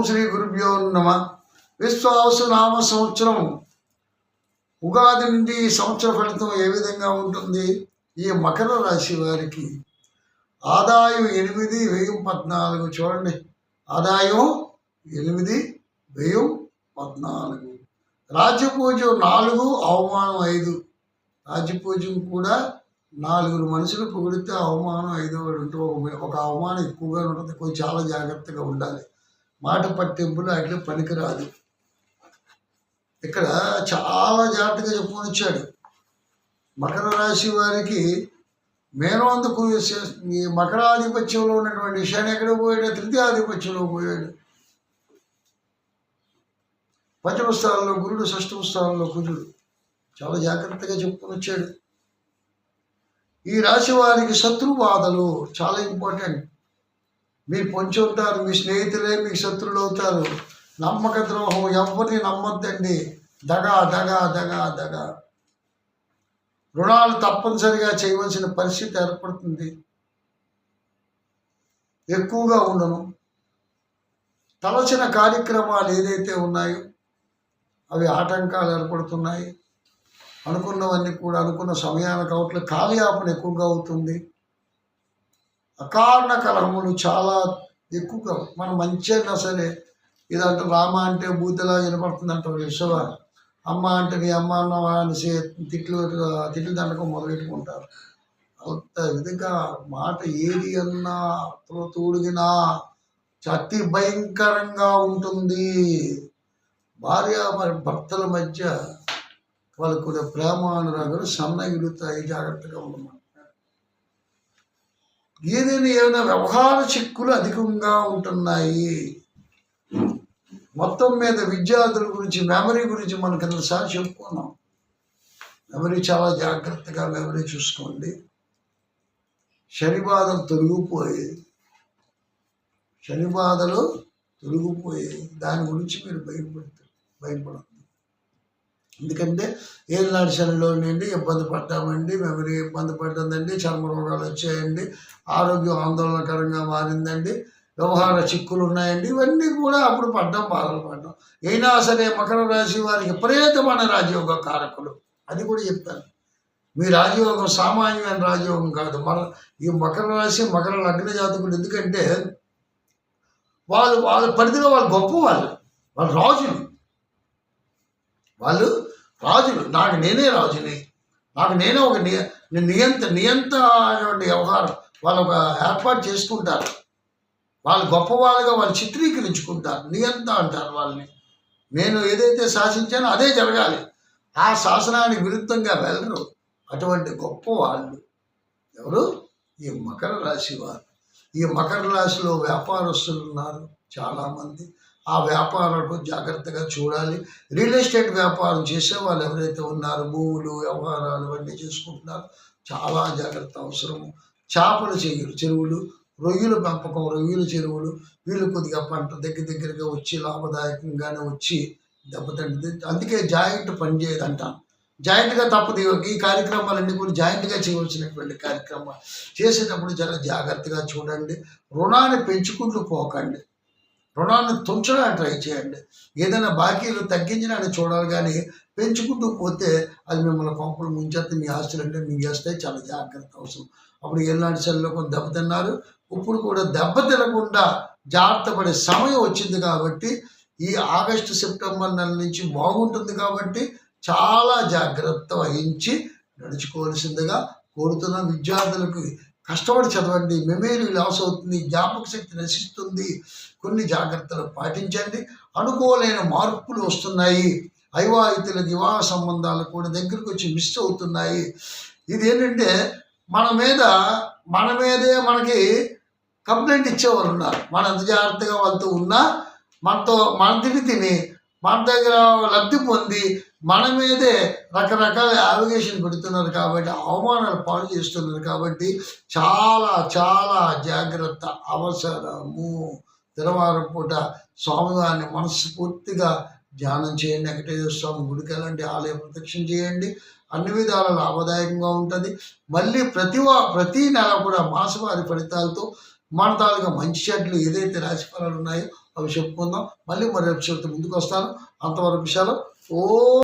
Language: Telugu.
శ్రీ గురుభ్యో నమ. విశ్వావసు నామ సంవత్సరం ఉగాది నుండి సంవత్సర ఫలితం ఏ విధంగా ఉంటుంది? ఈ మకర రాశి వారికి ఆదాయం 8, వ్యయం 14. చూడండి, ఆదాయం 8, వ్యయం 14. రాజ్యపూజ్యం 4, అవమానం 5. రాజ్యపూజ్యం కూడా 4 మనుషులు పొగిడితే అవమానం 5 ఉంటే ఒక అవమానం ఎక్కువగా ఉంటుంది. కొంచెం చాలా జాగ్రత్తగా ఉండాలి. మాట పట్టింపులు అట్లా పనికిరాదు. ఇక్కడ చాలా జాగ్రత్తగా చెప్పుకొని వచ్చాడు. మకర రాశి వారికి మేనవంతుకు ఈ మకరాధిపత్యంలో ఉన్నటువంటి శని ఎక్కడ పోయాడు? తృతీయాధిపత్యంలో పోయాడు. పంచమ స్థానంలో గురుడు, షష్టమ స్థానంలో కుజుడు. చాలా జాగ్రత్తగా చెప్పుకొని వచ్చాడు. ఈ రాశి వారికి శత్రుబాధలు చాలా ఇంపార్టెంట్. మీరు పొంచి ఉంటారు, మీ స్నేహితులే మీకు శత్రువులు అవుతారు. నమ్మక ద్రోహం, ఎవరిని నమ్మొద్దండి. దగా దగా దగా దగా. రుణాలు తప్పనిసరిగా చేయవలసిన పరిస్థితి ఏర్పడుతుంది. ఎక్కువగా ఉండను. తలచిన కార్యక్రమాలు ఏదైతే ఉన్నాయో అవి ఆటంకాలు ఏర్పడుతున్నాయి. అనుకున్నవన్నీ కూడా అనుకున్న సమయానికి అవట్లే. కాలయాపన ఎక్కువగా అవుతుంది. అకారణ కలహములు చాలా ఎక్కువగా. మనం మంచిగా సరే ఇదంటే రామ అంటే బూతిలా వినపడుతుంది అంటారు. విశ్వ అమ్మ అంటే నీ అమ్మ అన్నవా అని తిట్లు దండకం మొదలెట్టుకుంటారు. అంత విధంగా మాట ఏది అన్నా తోడుగినా అతి భయంకరంగా ఉంటుంది. భార్య మరి భర్తల మధ్య వాళ్ళకు కూడా ప్రేమానురాగాలు సన్నగిలుతాయి. జాగ్రత్తగా ఉండమాట. ఏమైనా వ్యవహార చిక్కులు అధికంగా ఉంటున్నాయి. మొత్తం మీద విద్యార్థుల గురించి, మెమరీ గురించి మనం కిందసారి చెప్పుకున్నాం. మెమరీ చాలా జాగ్రత్తగా మెమరీ చూసుకోండి. శని బాధలు తొలగిపోయి దాని గురించి మీరు భయపడద్దు. ఎందుకంటే ఏళ్ళనాడు శనిలో నుండి ఇబ్బంది పడ్డామండి, మెమరీ ఇబ్బంది పడ్డదండి, చర్మ రోగాలు వచ్చాయండి, ఆరోగ్యం ఆందోళనకరంగా మారిందండి, వ్యవహార చిక్కులు ఉన్నాయండి. ఇవన్నీ కూడా అప్పుడు బాధలు పడ్డాం. అయినా సరే మకర రాశి వారికి విపరీతమైన రాజయోగ కారకులు. అది కూడా చెప్తాను. మీ రాజయోగం సామాన్యమైన రాజయోగం కాదు. ఈ మకర రాశి, మకర లగ్న జాతకులు. ఎందుకంటే వాళ్ళ పరిధిలో వాళ్ళు గొప్ప వాళ్ళు రాజులు. నాకు నేనే రాజుని, నాకు నేనే ఒక నియంత వ్యవహారం వాళ్ళు ఒక ఏర్పాటు చేసుకుంటారు. వాళ్ళు గొప్పవాళ్ళుగా వాళ్ళు చిత్రీకరించుకుంటారు. నియంత అంటారు వాళ్ళని. నేను ఏదైతే శాసించానో అదే జరగాలి. ఆ శాసనానికి విరుద్ధంగా వెళ్ళరు. అటువంటి గొప్ప వాళ్ళు ఎవరు? ఈ మకర రాశి వారు. ఈ మకర రాశిలో వ్యాపారస్తులు ఉన్నారు చాలామంది. ఆ వ్యాపారాలకు జాగ్రత్తగా చూడాలి. రియల్ ఎస్టేట్ వ్యాపారం చేసే వాళ్ళు ఎవరైతే ఉన్నారో, భూములు వ్యవహారాలు అన్నీ చేసుకుంటున్నారు, చాలా జాగ్రత్త అవసరము. చేపలు చెరువులు, రొయ్యల పెంపకం, రొయ్యల చెరువులు, వీళ్ళు కొద్దిగా పంట దగ్గరగా వచ్చి లాభదాయకంగానే వచ్చి దెబ్బతింటుంది. అందుకే జాయింట్ పనిచేయదు అంటాను. జాయింట్గా తప్పదు. ఈ కార్యక్రమాలన్నీ కూడా జాయింట్గా చేయవలసినటువంటి కార్యక్రమాలు. చేసేటప్పుడు చాలా జాగ్రత్తగా చూడండి. రుణాన్ని పెంచుకుంటూ పోకండి. రుణాన్ని తుంచడానికి ట్రై చేయండి. ఏదైనా బాకీలు తగ్గించడానికి చూడాలి, కానీ పెంచుకుంటూ పోతే అది మిమ్మల్ని కొంపలు ముంచేస్తే మీ ఆస్తులంటే మీకు వేస్తాయి. చాలా జాగ్రత్త అవసరం. అప్పుడు ఏళ్ళనాటి శనిలో కొంత దెబ్బతిన్నారు. ఇప్పుడు కూడా దెబ్బ తినకుండా జాగ్రత్త పడే సమయం వచ్చింది. కాబట్టి ఈ ఆగస్టు, సెప్టెంబర్ నెల నుంచి బాగుంటుంది. కాబట్టి చాలా జాగ్రత్త వహించి నడుచుకోవాల్సిందిగా కోరుతున్న విద్యార్థులకు కష్టపడి చదవండి. మెమరీ లాస్ అవుతుంది, జ్ఞాపక శక్తి నశిస్తుంది. కొన్ని జాగ్రత్తలు పాటించండి. అనుకోలేని మార్పులు వస్తున్నాయి. అవివాహితుల వివాహ సంబంధాలు కూడా దగ్గరకు వచ్చి మిస్ అవుతున్నాయి. ఇదేంటంటే మన మీదే మనకి కంప్లైంట్ ఇచ్చేవారు ఉన్నారు. మనం ఎంత జాగ్రత్తగా వాళ్ళతో ఉన్నా మన తిని మన దగ్గర లబ్ధి పొంది మన మీదే రకరకాల అలిగేషన్ పెడుతున్నారు. కాబట్టి అవమానాలు పాలు చేస్తున్నారు. కాబట్టి చాలా చాలా జాగ్రత్త అవసరము. తెల్లవారం పూట స్వామివారిని మనస్ఫూర్తిగా ధ్యానం చేయండి. వెంకటేశ్వర స్వామి గుడికి వెళ్ళండి, ఆలయ ప్రదక్షిణ చేయండి. అన్ని విధాల లాభదాయకంగా ఉంటుంది. మళ్ళీ ప్రతి నెల కూడా మాసవారి ఫలితాలతో మన తాలూకా మంచి చెడ్లు ఏదైతే రాశి ఫలాలు ఉన్నాయో అవి చెప్పుకుందాం. మళ్ళీ మరో ఎపిసోడ్తో ముందుకు వస్తాను. అంతవరకు విషయాలు ఓ